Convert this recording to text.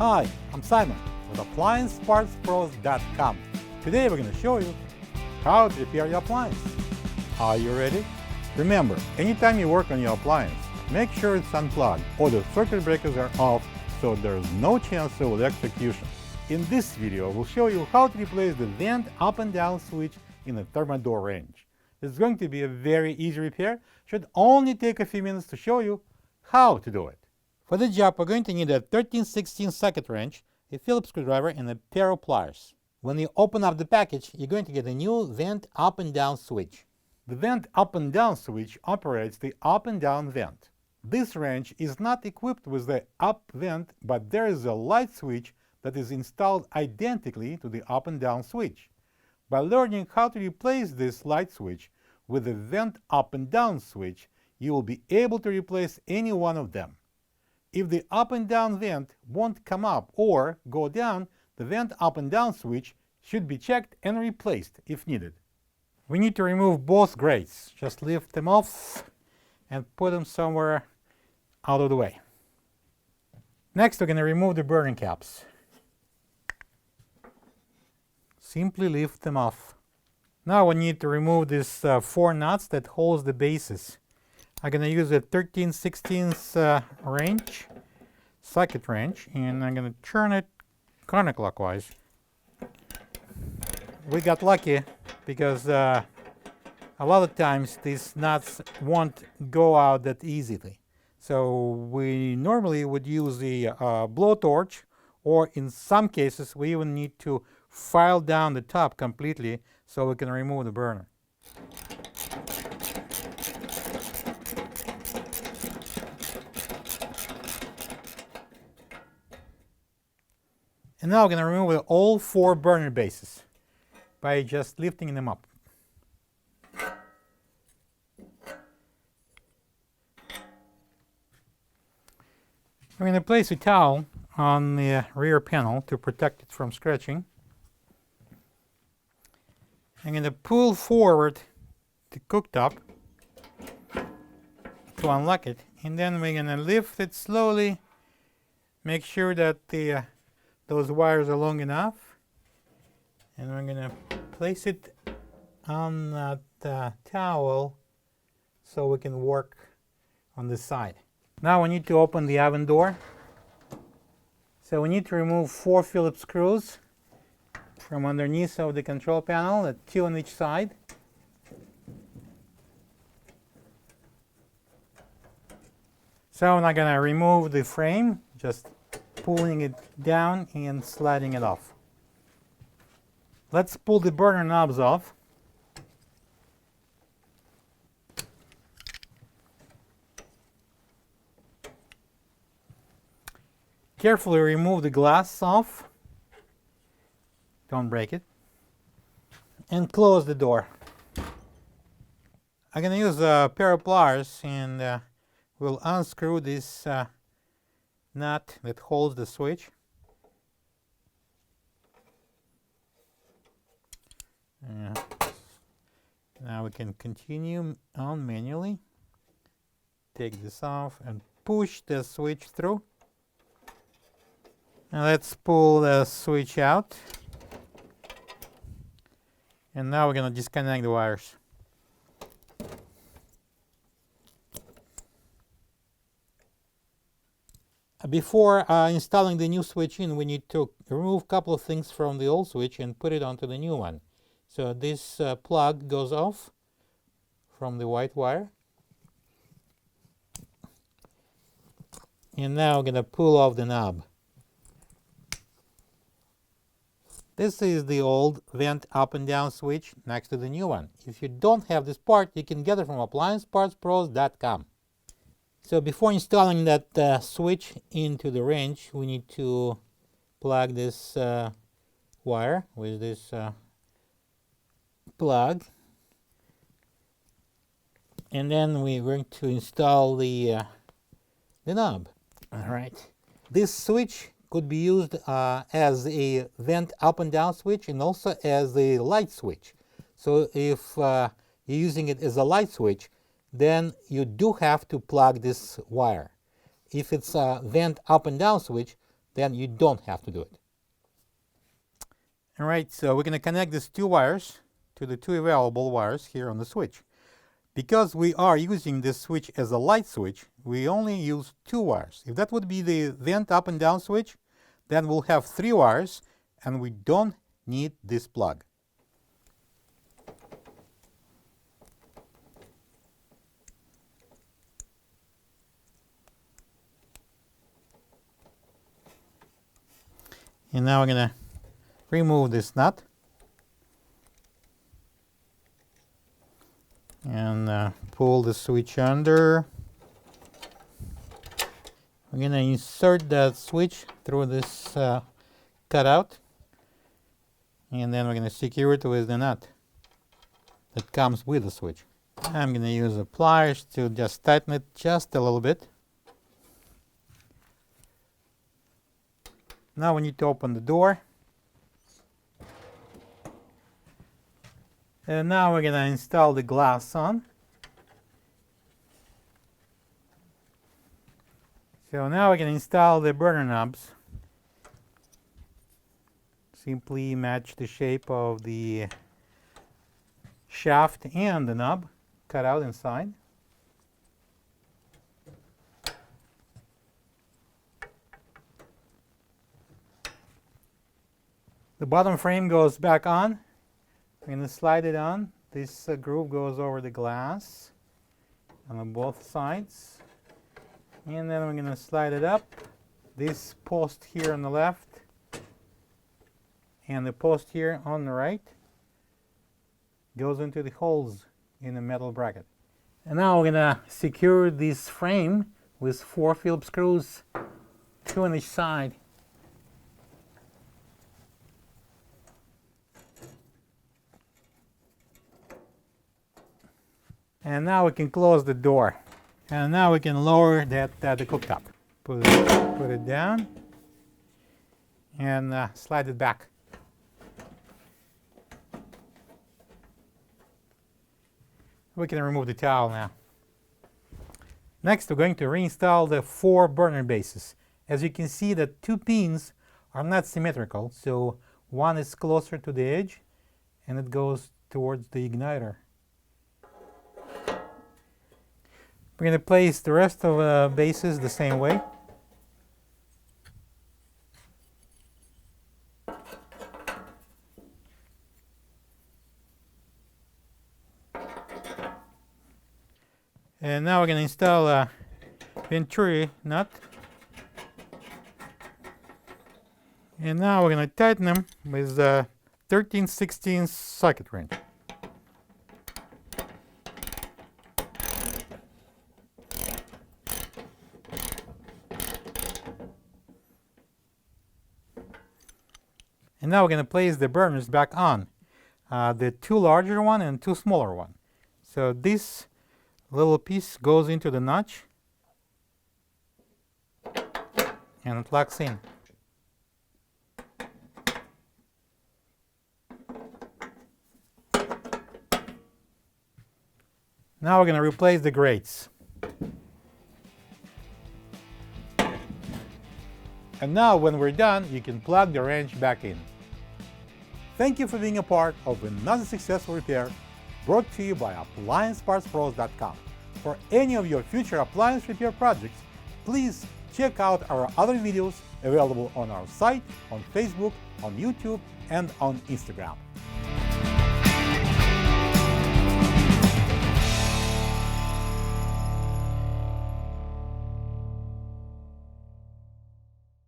Hi, I'm Simon with AppliancePartsPros.com. Today we're going to show you how to repair your appliance. Are you ready? Remember, anytime you work on your appliance, make sure it's unplugged or the circuit breakers are off so there's no chance of electrocution. In this video, we'll show you how to replace the vent up and down switch in the Thermador range. It's going to be a very easy repair. Should only take a few minutes to show you how to do it. For the job, we're going to need a 13/16 socket wrench, a Phillips screwdriver, and a pair of pliers. When you open up the package, you're going to get a new vent up and down switch. The vent up and down switch operates the up and down vent. This wrench is not equipped with the up vent, but there is a light switch that is installed identically to the up and down switch. By learning how to replace this light switch with the vent up and down switch, you will be able to replace any one of them. If the up and down vent won't come up or go down, the vent up and down switch should be checked and replaced if needed. We need to remove both grates. Just lift them off and put them somewhere out of the way. Next, we're going to remove the burning caps. Simply lift them off. Now we need to remove these 4 nuts that holds the bases. I'm going to use a 13/16 wrench, socket wrench, and I'm going to turn it counterclockwise. We got lucky because a lot of times these nuts won't go out that easily. So we normally would use the blowtorch, or in some cases we even need to file down the top completely so we can remove the burner. And now we're going to remove all 4 burner bases by just lifting them up. We're going to place a towel on the rear panel to protect it from scratching. I'm going to pull forward the cooktop to unlock it, and then we're going to lift it slowly, make sure that those wires are long enough, and we're going to place it on that towel so we can work on the side. Now we need to open the oven door. So we need to remove 4 Phillips screws from underneath of the control panel, 2 on each side. So I'm not going to remove the frame, just pulling it down and sliding it off. Let's pull the burner knobs off. Carefully remove the glass off. Don't break it. And close the door. I'm going to use a pair of pliers, and we'll unscrew this nut that holds the switch. Now we can continue on manually. Take this off and push the switch through. Now let's pull the switch out. And now we're going to disconnect the wires. Before installing the new switch in, we need to remove a couple of things from the old switch and put it onto the new one. So this plug goes off from the white wire. And now we're going to pull off the knob. This is the old vent up and down switch next to the new one. If you don't have this part, you can get it from AppliancePartsPros.com. So before installing that switch into the wrench, we need to plug this wire with this plug. And then we're going to install the knob. All right. This switch could be used as a vent up and down switch, and also as a light switch. So if you're using it as a light switch, then you do have to plug this wire. If it's a vent up and down switch, then you don't have to do it. All right, so we're going to connect these two wires to the two available wires here on the switch. Because we are using this switch as a light switch, we only use two wires. If that would be the vent up and down switch, then we'll have three wires, and we don't need this plug. And now we're going to remove this nut and pull the switch under. We're going to insert that switch through this cutout, and then we're going to secure it with the nut that comes with the switch. I'm going to use the pliers to just tighten it just a little bit. Now we need to open the door. And now we're going to install the glass on. So now we can install the burner knobs. Simply match the shape of the shaft and the knob cut out inside. The bottom frame goes back on. We're going to slide it on. This groove goes over the glass on both sides. And then we're going to slide it up. This post here on the left and the post here on the right goes into the holes in the metal bracket. And now we're going to secure this frame with 4 Phillips screws, 2 on each side. And now we can close the door. And now we can lower the cooktop. Put it down and slide it back. We can remove the towel now. Next, we're going to reinstall the 4 burner bases. As you can see, the 2 pins are not symmetrical, so one is closer to the edge and it goes towards the igniter. We're going to place the rest of the bases the same way. And now we're going to install a Venturi nut. And now we're going to tighten them with a 13/16 socket wrench. And now we're going to place the burners back on, the 2 larger one and 2 smaller one. So this little piece goes into the notch and it locks in. Now we're going to replace the grates. And now when we're done, you can plug the wrench back in. Thank you for being a part of another successful repair brought to you by AppliancePartsPros.com. For any of your future appliance repair projects, please check out our other videos available on our site, on Facebook, on YouTube, and on Instagram.